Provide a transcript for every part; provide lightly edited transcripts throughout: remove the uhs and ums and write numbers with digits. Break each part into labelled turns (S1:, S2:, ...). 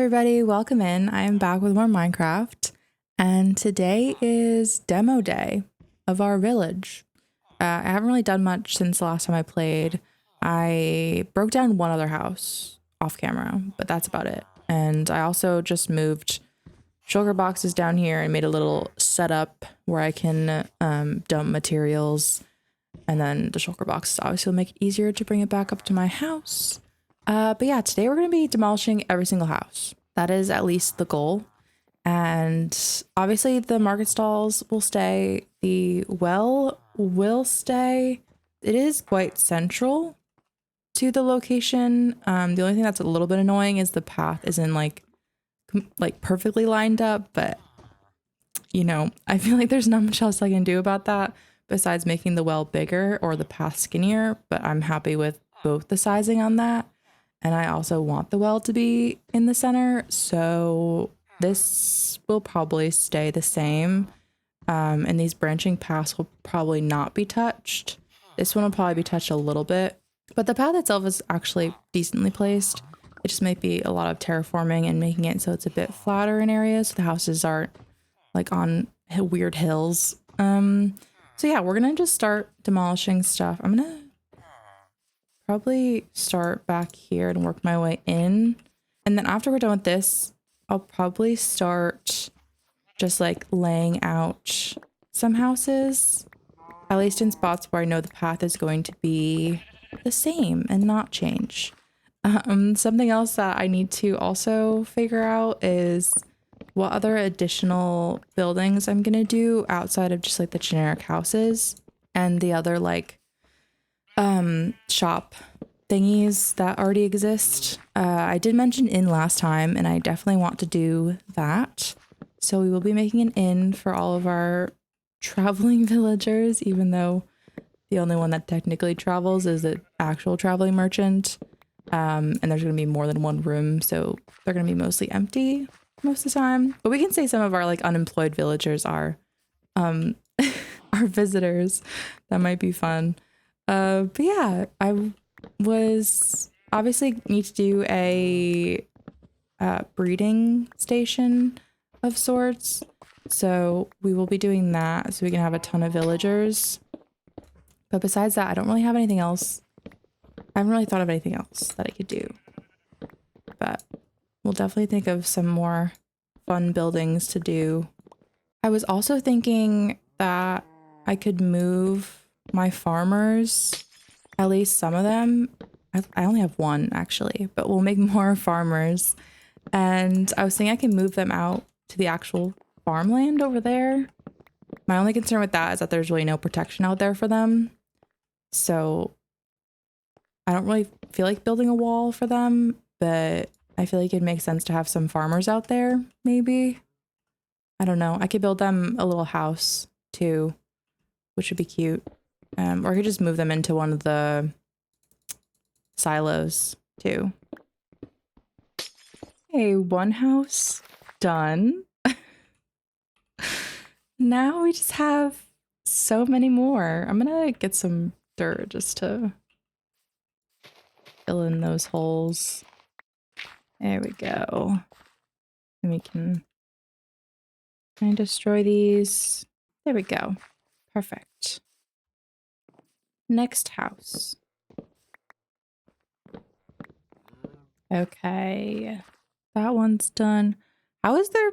S1: everybody, welcome in. I am back with more Minecraft, and today is demo day of our village. I haven't really done much since the last time I played. I broke down one other house off camera, but that's about it. And I also just moved sugar boxes down here and made a little setup where I can dump materials, and then the shulker boxes obviously will make it easier to bring it back up to my house. But yeah, today we're going to be demolishing every single house. That is at least the goal. And obviously the market stalls will stay. The well will stay. It is quite central to the location. The only thing that's a little bit annoying is the path isn't like perfectly lined up. But, you know, I feel like there's not much else I can do about that besides making the well bigger or the path skinnier. But I'm happy with both the sizing on that. And I also want the well to be in the center, so this will probably stay the same. And these branching paths will probably not be touched. This one will probably be touched a little bit, but the path itself is actually decently placed. It just might be a lot of terraforming and making it so it's a bit flatter in areas, so the houses aren't like on weird hills. So yeah, we're gonna just start demolishing stuff. I'm gonna probably start back here and work my way in. And then after we're done with this, I'll probably start just like laying out some houses, at least in spots where I know the path is going to be the same and not change. Something else that I need to also figure out is what other additional buildings I'm gonna do outside of just like the generic houses and the other like shop thingies that already exist. I did mention inn last time, and I definitely want to do that. So we will be making an inn for all of our traveling villagers, even though the only one that technically travels is the actual traveling merchant. And there's going to be more than one room, so they're going to be mostly empty most of the time. But we can say some of our like unemployed villagers are our visitors. That might be fun. But yeah, I was obviously need to do a breeding station of sorts. So we will be doing that so we can have a ton of villagers. But besides that, I don't really have anything else. I haven't really thought of anything else that I could do. But we'll definitely think of some more fun buildings to do. I was also thinking that I could move my farmers, at least some of them. I only have one actually, but we'll make more farmers. And I was thinking I can move them out to the actual farmland over there. My only concern with that is that there's really no protection out there for them. So I don't really feel like building a wall for them, but I feel like it makes sense to have some farmers out there, maybe. I don't know. I could build them a little house too, which would be cute. Or I could just move them into one of the silos too. Okay, one house done. Now we just have so many more. I'm gonna get some dirt just to fill in those holes. There we go. And we can destroy these. There we go. Perfect. Next house. Okay. That one's done. How is there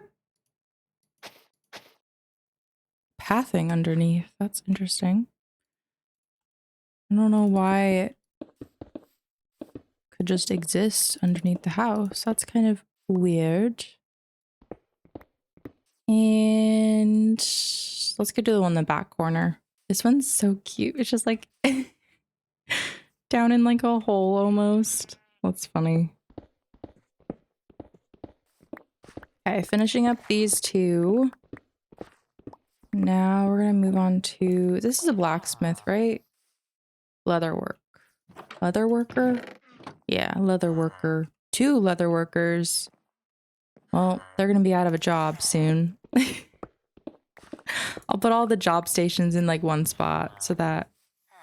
S1: pathing underneath? That's interesting. I don't know why it could just exist underneath the house. That's kind of weird. And let's go to the one in the back corner. This one's so cute. It's just like down in like a hole almost. That's funny. Okay, finishing up these two. Now we're gonna move on to, this is a blacksmith, right? Leatherwork. Leather worker? Yeah, leather worker. 2 leather workers. Well, they're gonna be out of a job soon. I'll put all the job stations in like one spot so that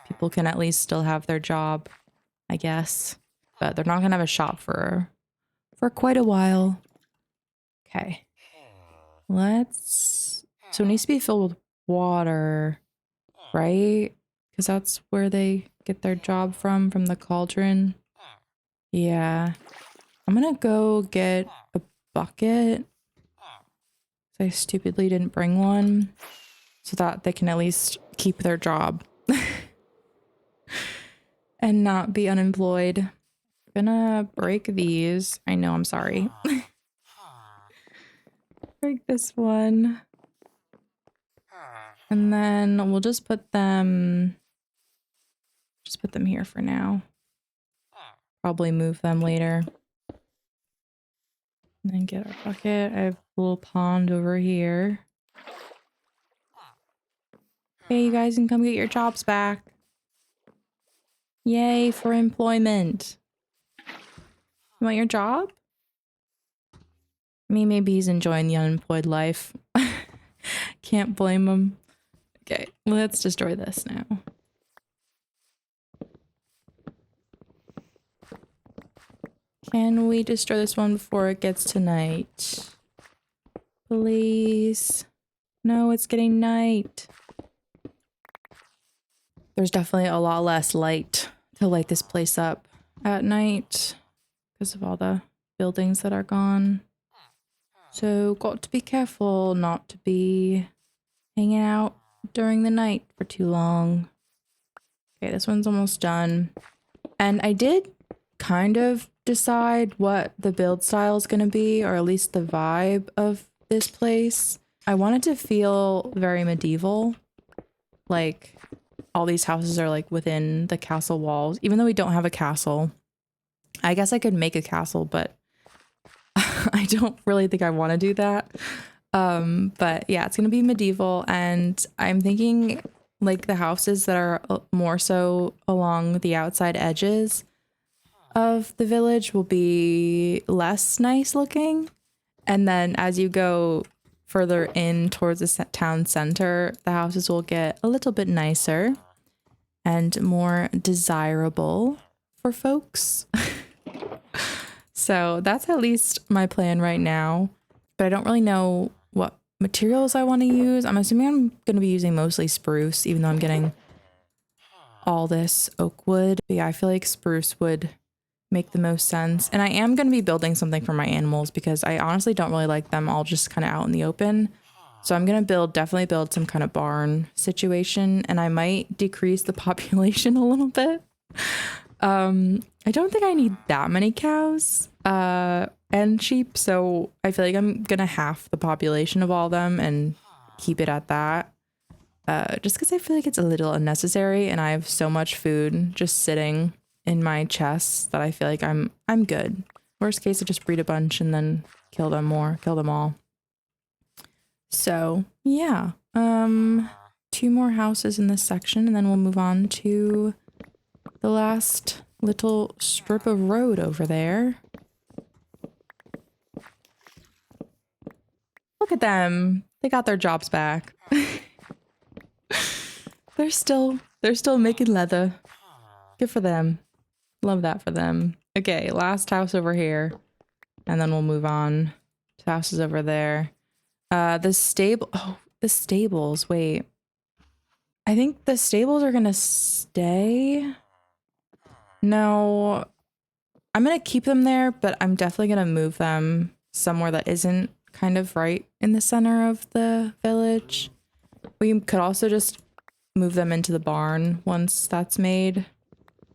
S1: people can at least still have their job, I guess. But they're not gonna have a shop for quite a while. Okay. So it needs to be filled with water, right? Because that's where they get their job from the cauldron. Yeah. I'm gonna go get a bucket. I stupidly didn't bring one so that they can at least keep their job and not be unemployed. Gonna break these. I know, I'm sorry. Break this one. And then we'll just put them here for now. Probably move them later. And then get our bucket. I have a little pond over here. Okay, you guys can come get your jobs back. Yay for employment. You want your job? I mean, maybe he's enjoying the unemployed life. Can't blame him. Okay, let's destroy this now. Can we destroy this one before it gets to night? Please. No, it's getting night. There's definitely a lot less light to light this place up at night because of all the buildings that are gone. So got to be careful not to be hanging out during the night for too long. Okay, this one's almost done. And I did kind of decide what the build style is going to be, or at least the vibe of this place. I wanted to feel very medieval. Like all these houses are like within the castle walls, even though we don't have a castle. I guess I could make a castle, but I don't really think I want to do that. But yeah, it's going to be medieval, and I'm thinking like the houses that are more so along the outside edges of the village will be less nice looking. And then as you go further in towards the town center, the houses will get a little bit nicer and more desirable for folks. So that's at least my plan right now, but I don't really know what materials I want to use. I'm assuming I'm going to be using mostly spruce, even though I'm getting all this oak wood. But yeah, I feel like spruce would make the most sense. And I am going to be building something for my animals because I honestly don't really like them all just kind of out in the open. So I'm going to definitely build some kind of barn situation, and I might decrease the population a little bit. I don't think I need that many cows and sheep, so I feel like I'm gonna half the population of all of them and keep it at that. Just because I feel like it's a little unnecessary, and I have so much food just sitting in my chest that I feel like I'm good. Worst case, I just breed a bunch and then kill them all. So yeah, 2 more houses in this section, and then we'll move on to the last little strip of road over there. Look at them. They got their jobs back. They're still making leather. Good for them. Love that for them. Okay, last house over here. And then we'll move on to houses over there. The stables. Wait. I think the stables are gonna stay. No, I'm going to keep them there, but I'm definitely going to move them somewhere that isn't kind of right in the center of the village. We could also just move them into the barn once that's made.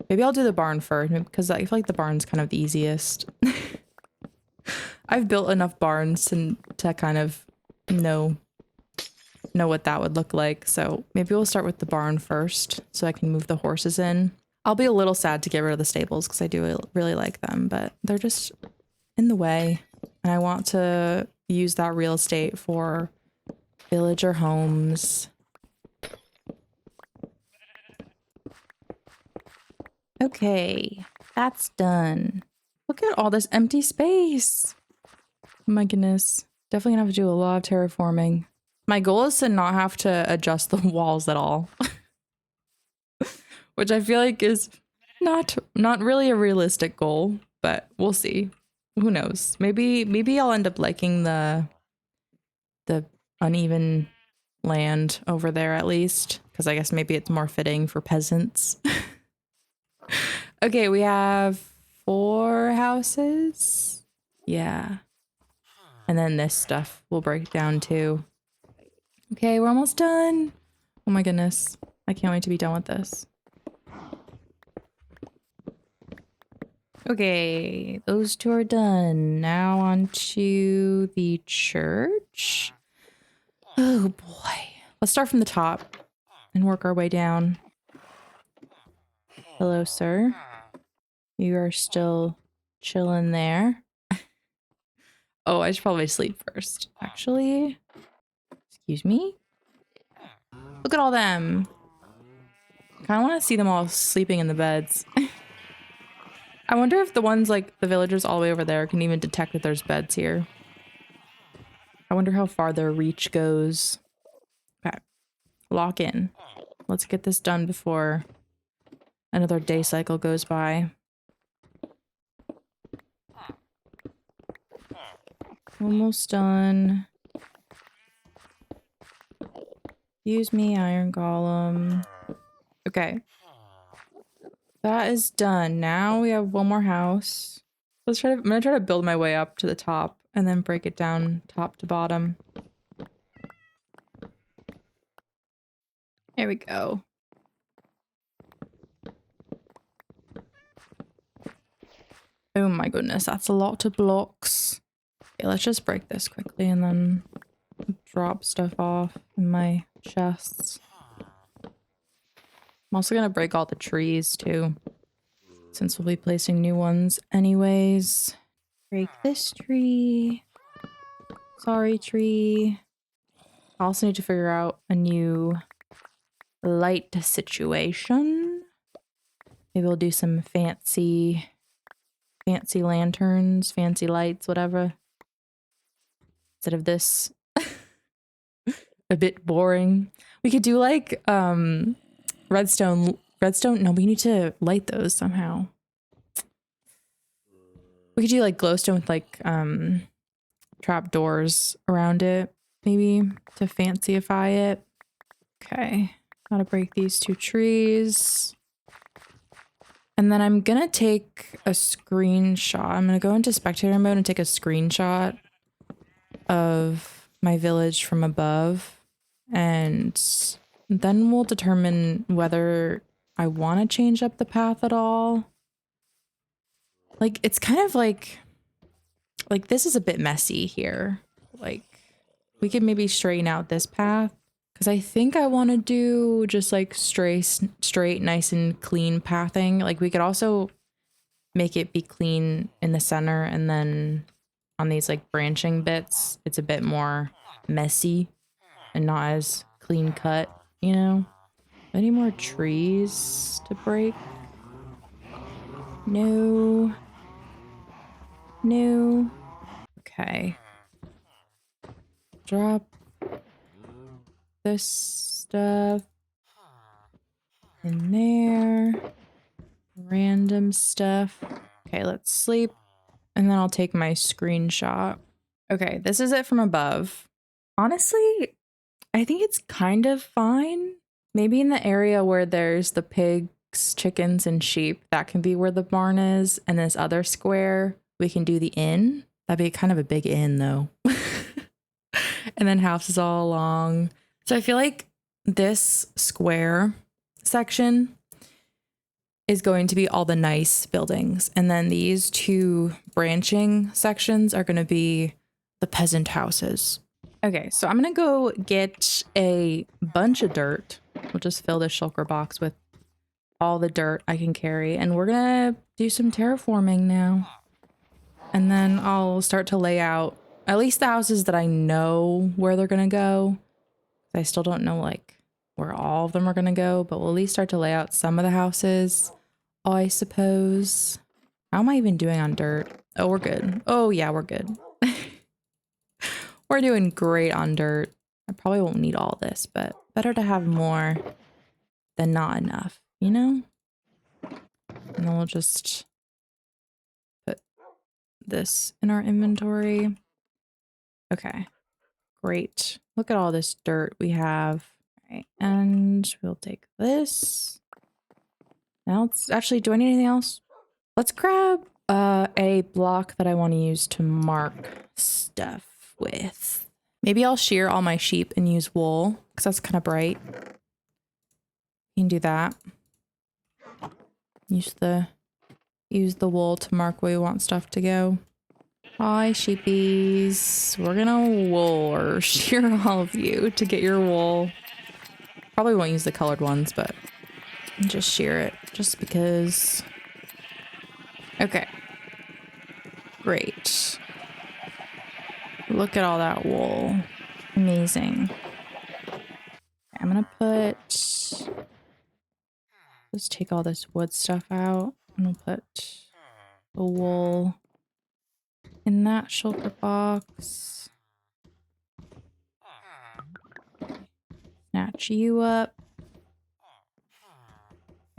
S1: Maybe I'll do the barn first because I feel like the barn's kind of the easiest. I've built enough barns to kind of know what that would look like. So maybe we'll start with the barn first so I can move the horses in. I'll be a little sad to get rid of the stables because I do really like them, but they're just in the way. And I want to use that real estate for villager homes. Okay, that's done. Look at all this empty space. Oh my goodness. Definitely gonna have to do a lot of terraforming. My goal is to not have to adjust the walls at all. Which I feel like is not really a realistic goal, but we'll see. Who knows? Maybe I'll end up liking the uneven land over there at least, because I guess maybe it's more fitting for peasants. Okay, we have 4 houses. Yeah. And then this stuff will break down too. Okay, we're almost done. Oh my goodness. I can't wait to be done with this. Okay, those 2 are done. Now on to the church. Oh boy. Let's start from the top and work our way down. Hello, sir. You are still chilling there. Oh, I should probably sleep first. Actually, excuse me? Look at all them. I kind of want to see them all sleeping in the beds. I wonder if the ones like the villagers all the way over there can even detect that there's beds here. I wonder how far their reach goes. Okay, lock in. Let's get this done before another day cycle goes by. Almost done. Use me, Iron Golem. Okay. That is done. Now we have one more house. I'm gonna try to build my way up to the top and then break it down top to bottom. There we go. Oh my goodness, that's a lot of blocks. Okay, let's just break this quickly and then drop stuff off in my chests. I'm also gonna break all the trees too, since we'll be placing new ones anyways. Break this tree. Sorry, tree. I also need to figure out a new light situation. Maybe we'll do some fancy lanterns, fancy lights, whatever. Instead of this a bit boring. We could do like redstone. No, we need to light those somehow. We could do like glowstone with like trap doors around it, maybe to fancyify it. Okay, gotta break these 2 trees. And then I'm gonna take a screenshot. I'm gonna go into spectator mode and take a screenshot of my village from above. And then we'll determine whether I want to change up the path at all. Like, it's kind of like this is a bit messy here. Like, we could maybe straighten out this path. Because I think I want to do just like straight, nice and clean pathing. Like we could also make it be clean in the center, and then on these like branching bits, it's a bit more messy and not as clean cut, you know? Any more trees to break? No. No. Okay. Drop this stuff in there. Random stuff. Okay, let's sleep. And then I'll take my screenshot. Okay, this is it from above. Honestly, I think it's kind of fine. Maybe in the area where there's the pigs, chickens, and sheep, that can be where the barn is. And this other square, we can do the inn. That'd be kind of a big inn though. And then houses all along. So I feel like this square section is going to be all the nice buildings. And then these 2 branching sections are going to be the peasant houses. Okay, so I'm going to go get a bunch of dirt. We'll just fill this shulker box with all the dirt I can carry. And we're going to do some terraforming now. And then I'll start to lay out at least the houses that I know where they're going to go. I still don't know like where all of them are going to go, but we'll at least start to lay out some of the houses, I suppose. How am I even doing on dirt? Oh, we're good. Oh yeah, we're good. We're doing great on dirt. I probably won't need all this, but better to have more than not enough, you know? And then we'll just put this in our inventory. Okay, great. Look at all this dirt we have. All right, and we'll take this. Now let's actually, do I need anything else? Let's grab a block that I want to use to mark stuff with. Maybe I'll shear all my sheep and use wool because that's kind of bright. You can do that. Use the wool to mark where we want stuff to go. Hi, sheepies. We're gonna wool or shear all of you to get your wool. Probably won't use the colored ones, but just shear it just because. Okay. Great. Look at all that wool. Amazing. I'm gonna put, let's take all this wood stuff out. I'm gonna put the wool in that shulker box. Snatch you up.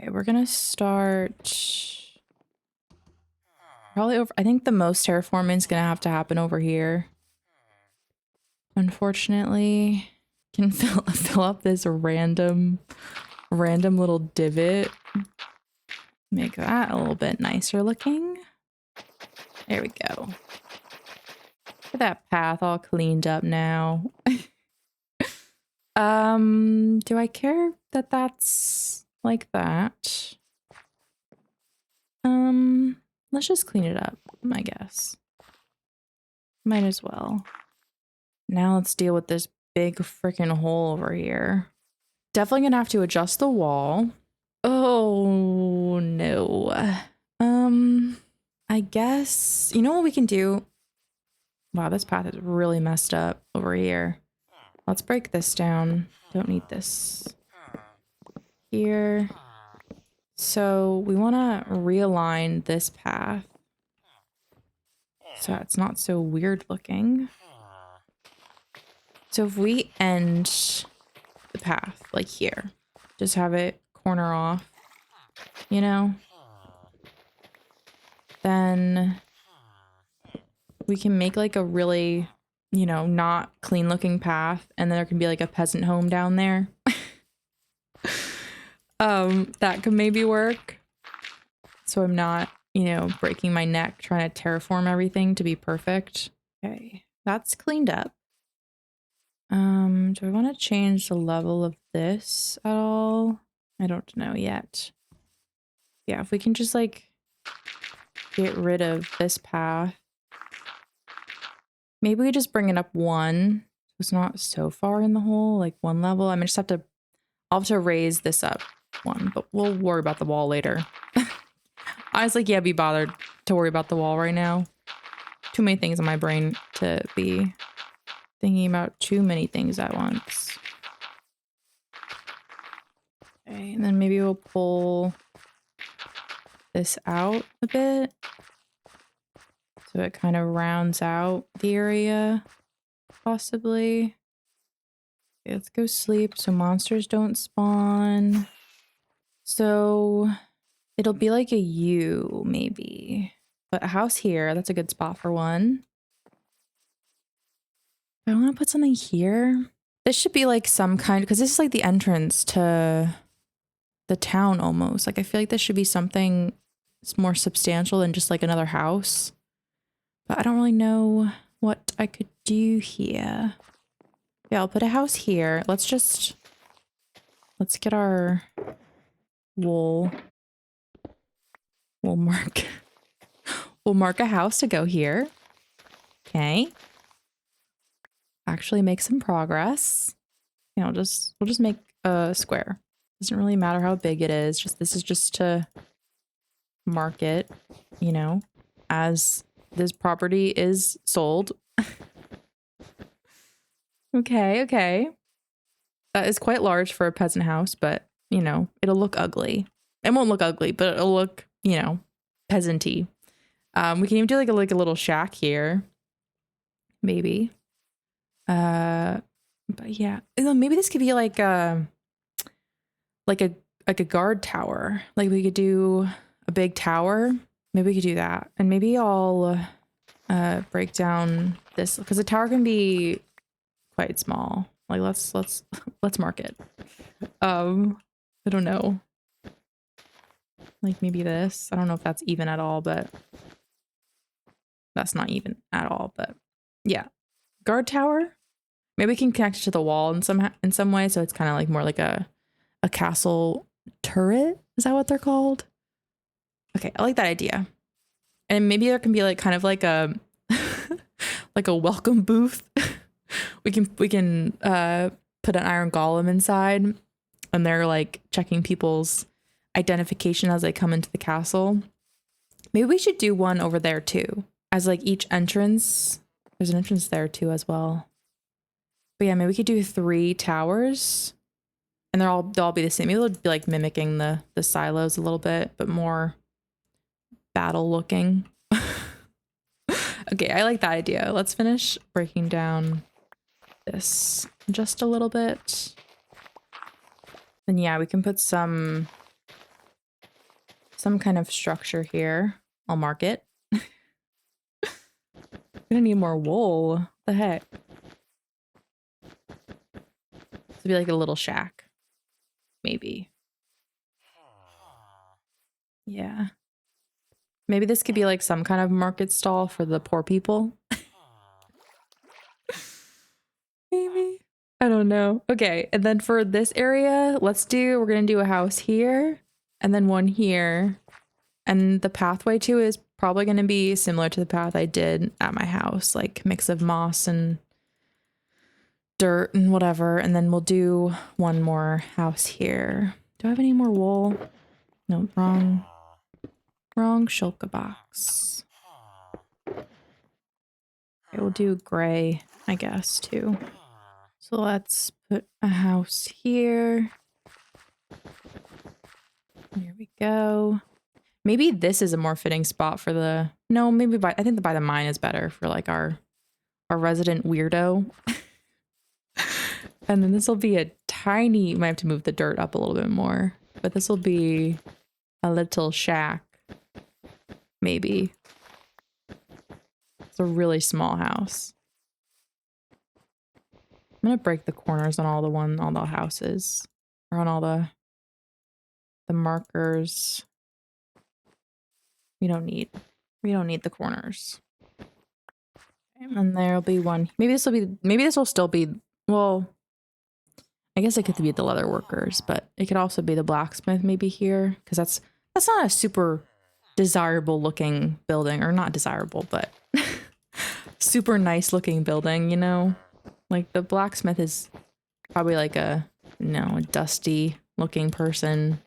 S1: Okay, we're gonna start probably over, I think the most terraforming is gonna have to happen over here. Unfortunately, can fill up this random little divot. Make that a little bit nicer looking. There we go. Get that path all cleaned up now. Do I care that that's like that? Let's just clean it up, I guess. Might as well. Now let's deal with this big freaking hole over here. Definitely gonna have to adjust the wall. Oh no. I guess, you know what we can do? Wow, this path is really messed up over here. Let's break this down. Don't need this here. So we want to realign this path so it's not so weird looking. So if we end the path like here, just have it corner off, you know, then we can make like a really, you know, not clean looking path, and then there can be like a peasant home down there. That could maybe work. So I'm not, you know, breaking my neck trying to terraform everything to be perfect. Okay, that's cleaned up. Do I want to change the level of this at all? I don't know yet. Yeah, if we can just like get rid of this path. Maybe we just bring it up one. So it's not so far in the hole, like one level. I mean, I'll have to raise this up one, but we'll worry about the wall later. I was like, yeah, be bothered to worry about the wall right now. Too many things in my brain to be thinking about too many things at once. Okay, and then maybe we'll pull this out a bit so it kind of rounds out the area, possibly. Okay, let's go sleep so monsters don't spawn. So it'll be like a U, maybe. But a house here, that's a good spot for one. I want to put something here. This should be like some kind, because this is like the entrance to the town almost. Like I feel like this should be something more substantial than just like another house. But I don't really know what I could do here. Yeah, I'll put a house here. Let's get our wool. We'll mark a house to go here. Okay. Actually make some progress. You know, we'll just make a square. Doesn't really matter how big it is. This is just to mark it, you know, as this property is sold. Okay. That is quite large for a peasant house, but you know, it'll look ugly. It won't look ugly, but it'll look, you know, peasanty. We can even do like a little shack here. Maybe. But yeah, maybe this could be like a guard tower. Like we could do a big tower. Maybe we could do that. And maybe I'll break down this because the tower can be quite small. Like let's mark it. I don't know. Like maybe this. I don't know if that's even at all, but that's not even at all. But yeah, guard tower. Maybe we can connect it to the wall in some way, so it's kind of like more like a castle turret. Is that what they're called? Okay, I like that idea. And maybe there can be like kind of like a like a welcome booth. we can put an iron golem inside, and they're like checking people's identification as they come into the castle. Maybe we should do one over there too, as like each entrance. There's an entrance there too as well. But yeah, maybe we could do 3 towers, and they'll all be the same. Maybe they'll be like mimicking the silos a little bit, but more battle looking. Okay, I like that idea. Let's finish breaking down this just a little bit. Then yeah, we can put some kind of structure here. I'll mark it. I'm gonna need more wool. What the heck? This would be like a little shack. Maybe. Yeah. Maybe this could be like some kind of market stall for the poor people. Maybe. I don't know. Okay, and then for this area, we're gonna do a house here and then one here. And the pathway too is probably gonna be similar to the path I did at my house, like mix of moss and dirt and whatever. And then we'll do one more house here. Do I have any more wool? No, wrong shulker box. Okay, we'll do gray, I guess, too. So let's put a house here. Here we go. Maybe this is a more fitting spot for the... No, maybe I think by the mine is better for like our resident weirdo. And then this will be a tiny... Might have to move the dirt up a little bit more. But this will be a little shack. Maybe. It's a really small house. I'm gonna break the corners on all the houses. Or on all the markers. We don't need the corners. And there'll be one. Maybe this will still be, well, I guess it could be the leather workers, but it could also be the blacksmith maybe here, because that's not a super desirable looking building, or not desirable, but super nice looking building, you know? Like the blacksmith is probably like a dusty looking person.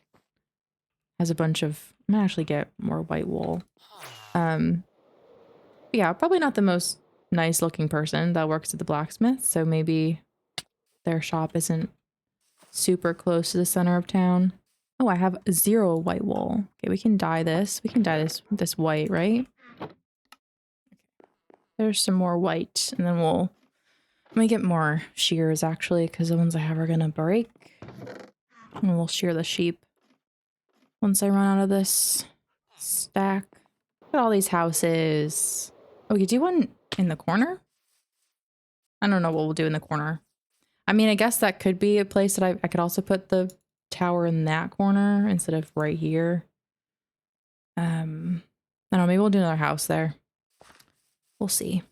S1: Has a bunch of, I'm gonna actually get more white wool. Yeah, probably not the most nice looking person that works at the blacksmith, so maybe their shop isn't super close to the center of town. Oh, I have 0 white wool. Okay, we can dye this. We can dye this white, right? There's some more white, and then let me get more shears actually, because the ones I have are gonna break. And we'll shear the sheep once I run out of this stack. Look at all these houses. Oh, we could do one in the corner? I don't know what we'll do in the corner. I mean, I guess that could be a place that I could also put the tower in that corner instead of right here. I don't know, maybe we'll do another house there. We'll see.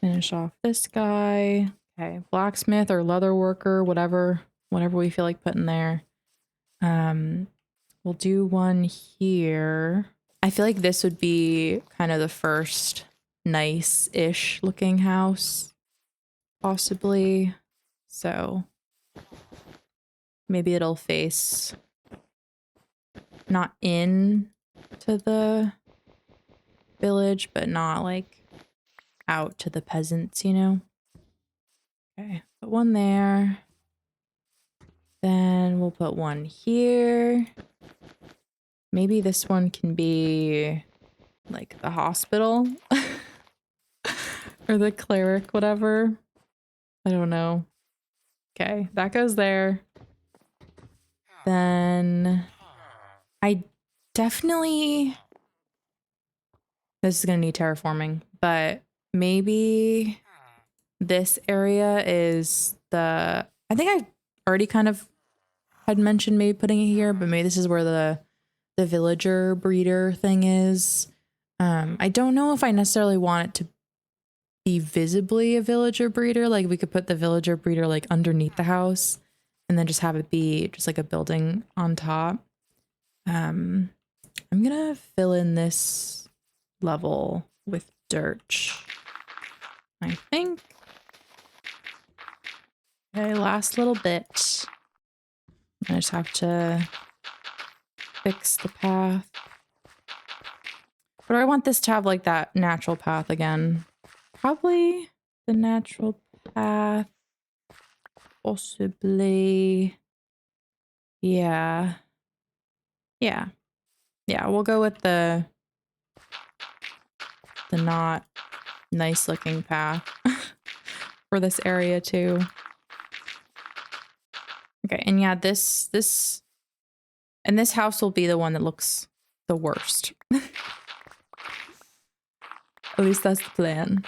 S1: Finish off this guy. Okay, blacksmith or leather worker, whatever we feel like putting there. We'll do one here. I feel like this would be kind of the first nice-ish looking house, possibly. So maybe it'll face not in to the village, but not like out to the peasants, you know? Okay, put one there. Then we'll put one here. Maybe this one can be like the hospital or the cleric, whatever. I don't know. Okay, that goes there. Then I definitely, this is gonna need terraforming, but maybe this area is the, I think I already kind of had mentioned maybe putting it here, but maybe this is where the villager breeder thing is. I don't know if I necessarily want it to be visibly a villager breeder. Like we could put the villager breeder like underneath the house and then just have it be just like a building on top. I'm gonna fill in this level with dirt, I think. Okay, last little bit. I just have to fix the path. But I want this to have like that natural path again. Probably the natural path. Possibly. Yeah. Yeah. Yeah, we'll go with the not nice looking path for this area too. Okay, and yeah, this house will be the one that looks the worst. At least that's the plan.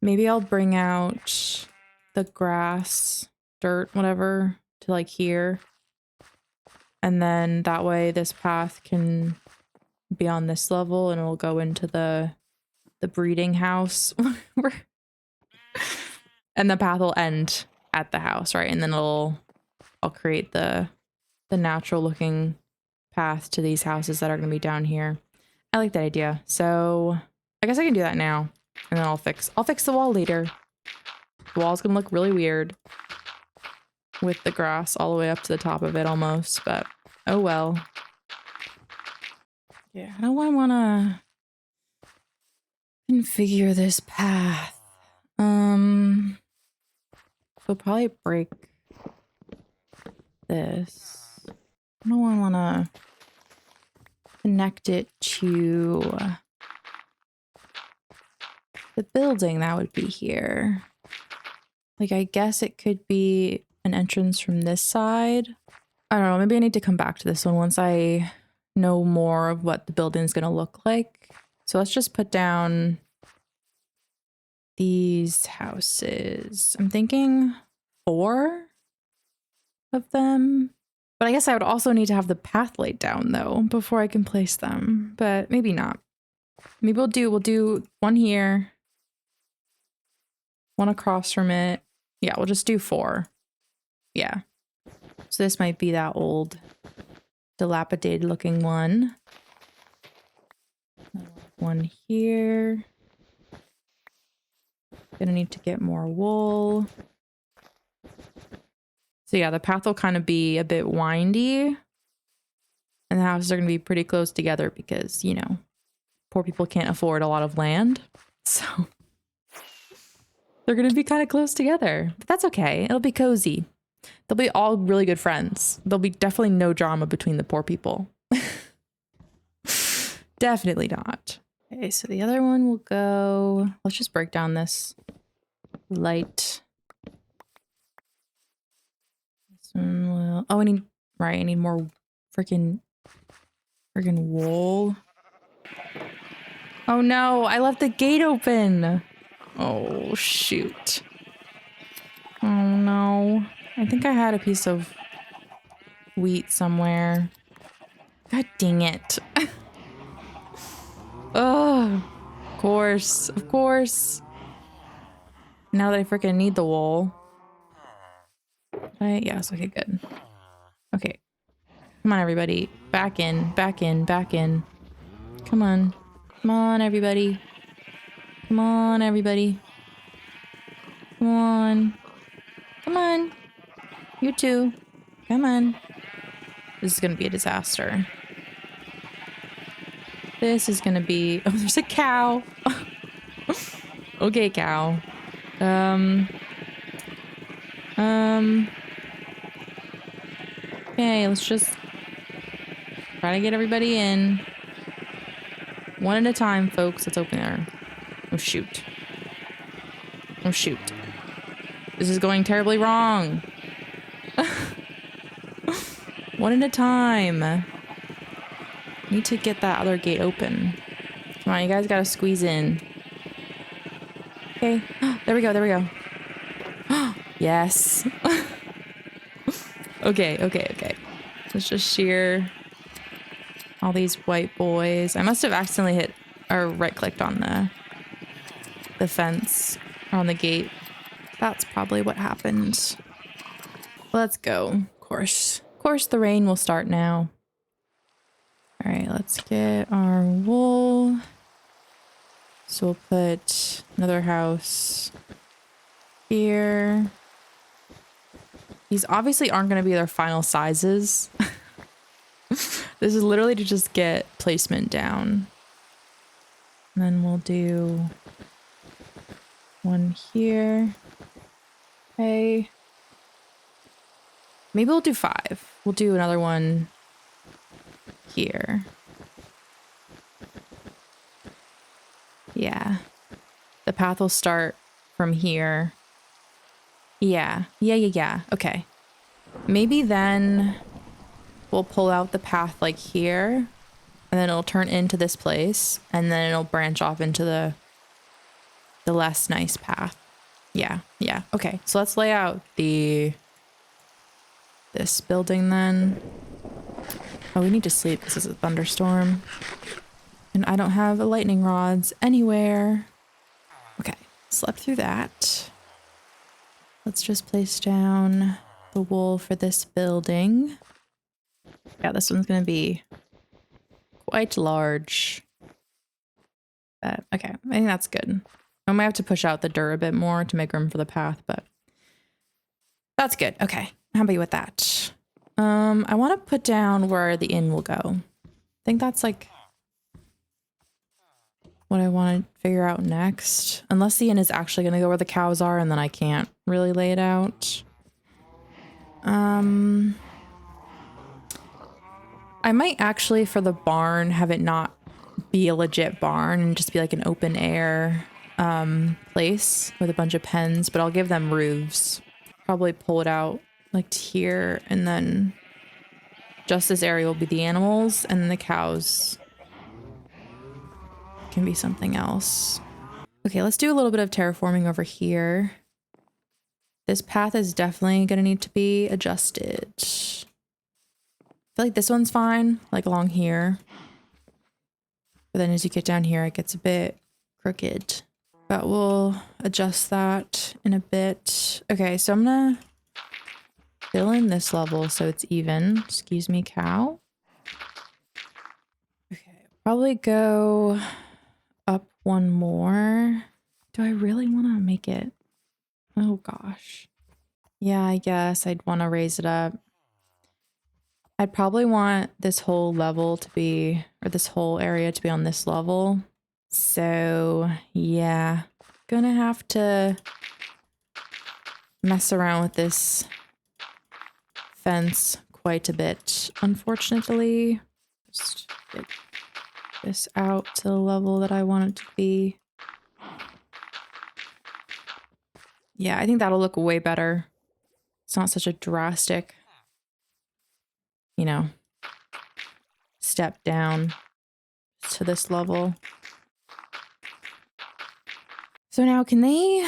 S1: Maybe I'll bring out the grass, dirt, whatever, to like here. And then that way this path can be on this level and it'll go into the breeding house. And the path will end at the house, right? And then I'll create the natural looking path to these houses that are going to be down here. I like that idea. So I guess I can do that now. And then I'll fix the wall later. The wall's going to look really weird with the grass all the way up to the top of it almost, but oh well. Yeah, how do I want to configure this path? So probably break this. I don't want to connect it to the building that would be here. Like, I guess it could be an entrance from this side. I don't know, maybe I need to come back to this one once I know more of what the building's gonna look like. So let's just put down these houses. I'm thinking 4 of them. But I guess I would also need to have the path laid down though before I can place them. But maybe not. Maybe we'll do one here, one across from it. Yeah, we'll just do 4. Yeah. So this might be that old, dilapidated looking one. One here. Gonna need to get more wool. So yeah, the path will kind of be a bit windy. And the houses are gonna be pretty close together because, you know, poor people can't afford a lot of land. So they're gonna be kind of close together. But that's okay. It'll be cozy. They'll be all really good friends. There'll be definitely no drama between the poor people. Definitely not. Okay, so the other one will go... Let's just break down this light. This one will... Oh, I need... Right, I need more freaking wool. Oh no, I left the gate open. Oh, shoot. Oh no. I think I had a piece of wheat somewhere. God dang it. Oh, of course. Of course. Now that I freaking need the wool. Right? Yes, okay, good. Okay. Come on, everybody. Back in, back in, back in. Come on. Come on, everybody. Come on, everybody. Come on. Come on. You too. Come on. This is gonna be a disaster. This is gonna be... Oh, there's a cow. Okay, cow. Okay, let's just try to get everybody in. One at a time, folks. Let's open there. Oh, shoot. Oh, shoot. This is going terribly wrong. One at a time. Need to get that other gate open. Come on, you guys gotta squeeze in. Okay. There we go. There we go. Yes. Okay. Let's just shear all these white boys. I must have accidentally hit or right-clicked on the fence or on the gate. That's probably what happened. Let's go. Of course, the rain will start now. All right, let's get our wool. So we'll put another house here. These obviously aren't going to be their final sizes. This is literally to just get placement down. And then we'll do one here. Okay. Maybe we'll do 5. We'll do another one here. Yeah. The path will start from here. Yeah. Okay. Maybe then we'll pull out the path like here, and then it'll turn into this place, and then it'll branch off into the less nice path. Yeah. Okay. So let's lay out this building then. Oh, we need to sleep. This is a thunderstorm. And I don't have lightning rods anywhere. Okay. Slept through that. Let's just place down the wool for this building. Yeah, this one's going to be quite large. But, okay, I think that's good. I might have to push out the dirt a bit more to make room for the path, but that's good. Okay, I'm happy with that. I want to put down where the inn will go. I think that's like what I want to figure out next. Unless the inn is actually going to go where the cows are, and then I can't really lay it out. I might actually, for the barn, have it not be a legit barn and just be like an open air place with a bunch of pens, but I'll give them roofs. Probably pull it out like to here, and then just this area will be the animals, and then the cows can be something else. Okay, let's do a little bit of terraforming over here. This path is definitely gonna need to be adjusted. I feel like this one's fine, like along here. But then as you get down here, it gets a bit crooked. But we'll adjust that in a bit. Okay, so I'm gonna fill in this level so it's even. Excuse me, cow. Okay, probably go up one more. Do I really want to make it? Oh gosh. Yeah, I guess I'd want to raise it up. I'd probably want this whole level to be, or this whole area to be on this level. So yeah, gonna have to mess around with this fence quite a bit, unfortunately. Just get this out to the level that I want it to be. Yeah, I think that'll look way better. It's not such a drastic, you know, step down to this level. So now can they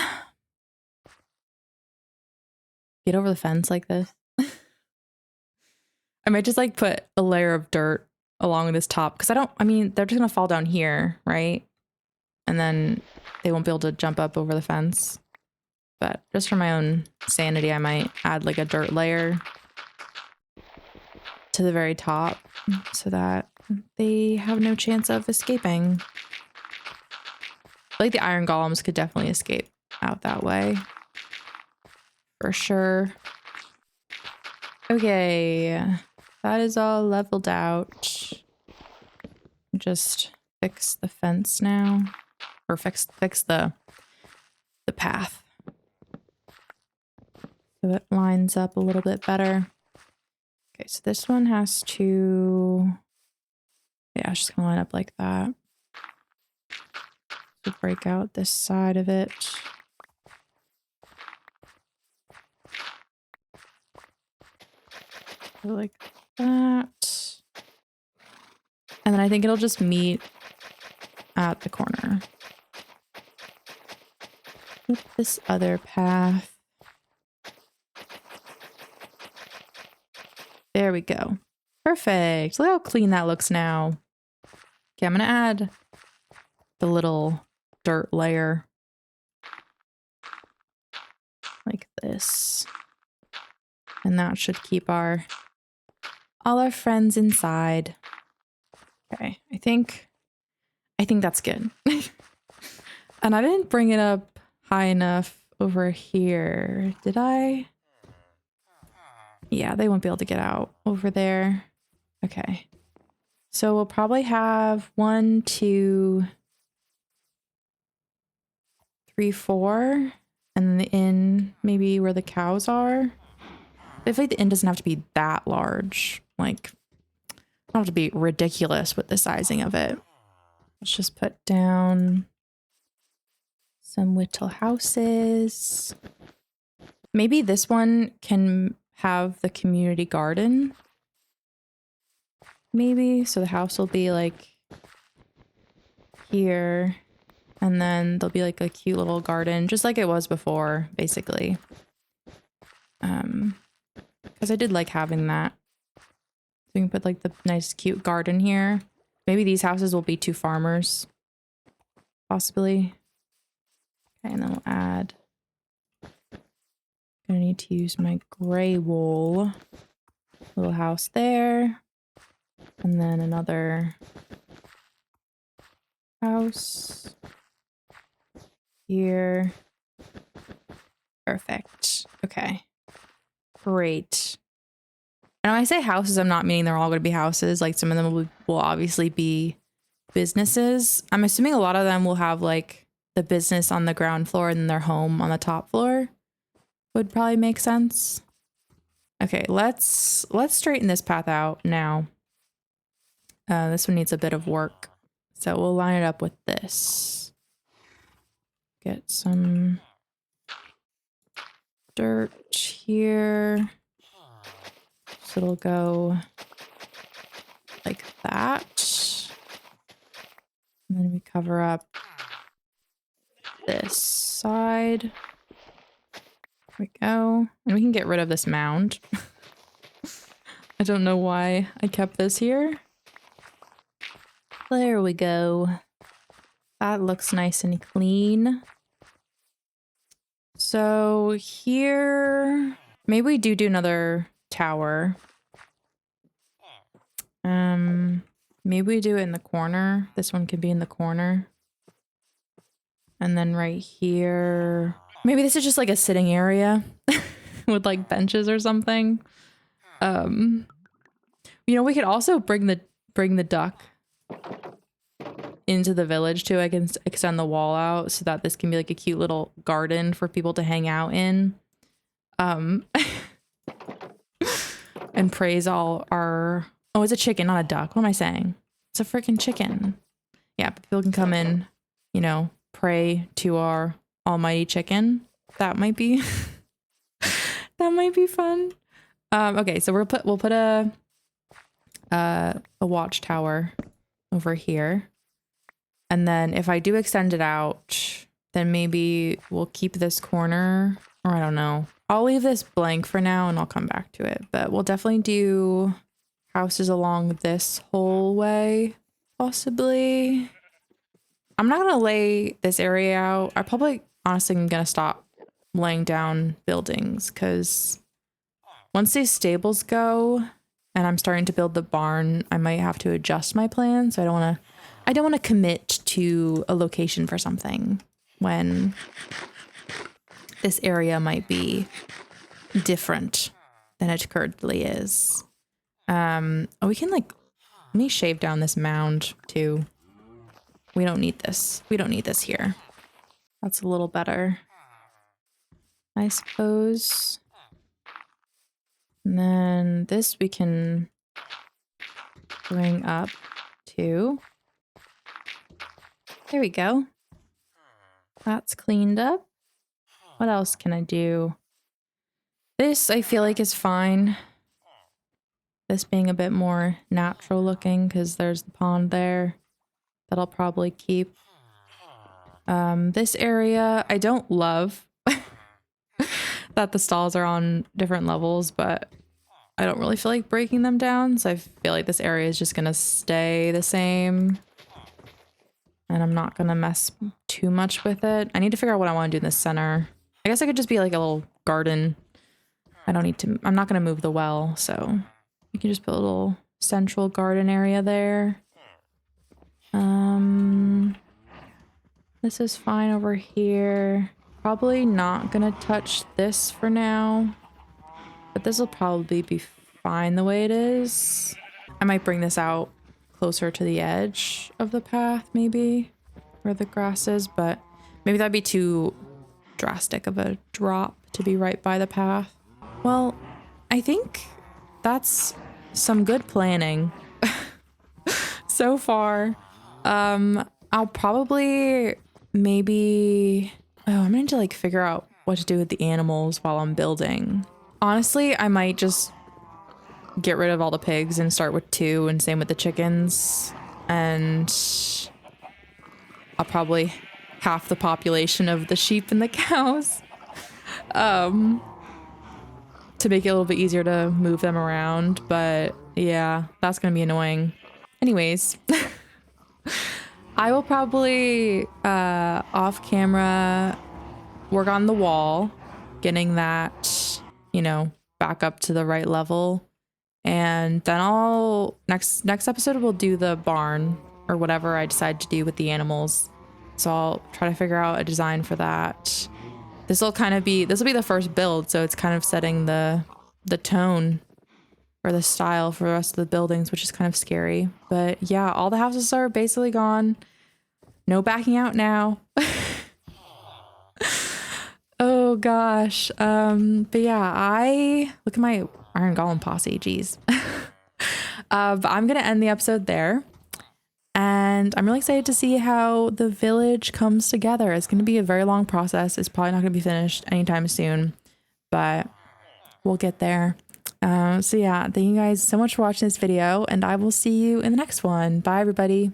S1: get over the fence like this? I might just like put a layer of dirt along this top, because I mean, they're just gonna fall down here, right? And then they won't be able to jump up over the fence. But just for my own sanity, I might add like a dirt layer to the very top so that they have no chance of escaping. I feel like the iron golems could definitely escape out that way. For sure. Okay. That is all leveled out. Just fix the fence now. Or fix the path. So it lines up a little bit better. Okay, so this one has to... Yeah, it's just gonna line up like that. So break out this side of it. So like that. And then I think it'll just meet at the corner. this other path. There we go. Perfect. Look how clean that looks now. Okay, I'm gonna add the little dirt layer like this. And that should keep all our friends inside. Okay, I think that's good. And I didn't bring it up high enough over here, did I? Yeah, they won't be able to get out over there. Okay. So we'll probably have 1, 2, 3, 4, and then the inn maybe where the cows are. I feel like the inn doesn't have to be that large. Like, it don't have to be ridiculous with the sizing of it. Let's just put down some little houses. Maybe this one can have the community garden. Maybe. So the house will be like here. And then there'll be like a cute little garden, just like it was before, basically. Because I did like having that. So you can put like the nice cute garden here. Maybe these houses will be 2 farmers. Possibly. Okay, and then we'll add. Gonna need to use my gray wool. Little house there. And then another house here. Perfect. Okay. Great. And when I say houses, I'm not meaning they're all going to be houses. Like some of them will obviously be businesses. I'm assuming a lot of them will have like the business on the ground floor and then their home on the top floor. Would probably make sense. Okay, let's straighten this path out now. This one needs a bit of work. So we'll line it up with this. Get some dirt here. So it'll go like that. And then we cover up this side. There we go. And we can get rid of this mound. I don't know why I kept this here. There we go. That looks nice and clean. So here, maybe we do another tower. Maybe we do it in the corner. This one can be in the corner. And then right here, maybe this is just like a sitting area with like benches or something. You know, we could also bring the duck into the village too. I can extend the wall out so that this can be like a cute little garden for people to hang out in. And praise all our... Oh, it's a chicken, not a duck. What am I saying? It's a freaking chicken. Yeah, people can come in, you know, pray to our almighty chicken. That might be... that might be fun. Okay, so we'll put a watchtower over here. And then if I do extend it out, then maybe we'll keep this corner, or I don't know. I'll leave this blank for now and I'll come back to it, but we'll definitely do houses along this whole way, possibly. I'm not gonna lay this area out. I probably honestly am gonna stop laying down buildings because once these stables go and I'm starting to build the barn, I might have to adjust my plan. So I don't want to commit to a location for something when this area might be different than it currently is. Oh, we can like, let me shave down this mound too. We don't need this. We don't need this here. That's a little better, I suppose. And then this we can bring up too. There we go. That's cleaned up. What else can I do? This I feel like is fine. This being a bit more natural looking because there's the pond there that I'll probably keep. This area I don't love that the stalls are on different levels, but I don't really feel like breaking them down. So I feel like this area is just gonna stay the same. And I'm not gonna mess too much with it. I need to figure out what I want to do in the center. I guess I could just be like a little garden. I don't need to, I'm not gonna move the well, so you can just put a little central garden area there. This is fine over here. Probably not gonna touch this for now, but this will probably be fine the way it is. I might bring this out closer to the edge of the path, maybe where the grass is, but maybe that'd be too drastic of a drop to be right by the path. Well, I think that's some good planning so far. I'll probably maybe, I'm gonna need to like figure out what to do with the animals while I'm building. Honestly, I might just get rid of all the pigs and start with 2, and same with the chickens, and I'll probably half the population of the sheep and the cows, to make it a little bit easier to move them around. But yeah, that's gonna be annoying. Anyways, I will probably off camera work on the wall, getting that, you know, back up to the right level. And then I'll next episode we'll do the barn or whatever I decide to do with the animals. So I'll try to figure out a design for that. This will be the first build, so it's kind of setting the tone or the style for the rest of the buildings, which is kind of scary. But yeah, all the houses are basically gone. No backing out now. Oh gosh. But yeah, I look at my Iron Golem posse, geez. But I'm gonna end the episode there. And I'm really excited to see how the village comes together. It's gonna be a very long process. It's probably not gonna be finished anytime soon, but we'll get there. So yeah, thank you guys so much for watching this video, and I will see you in the next one. Bye everybody.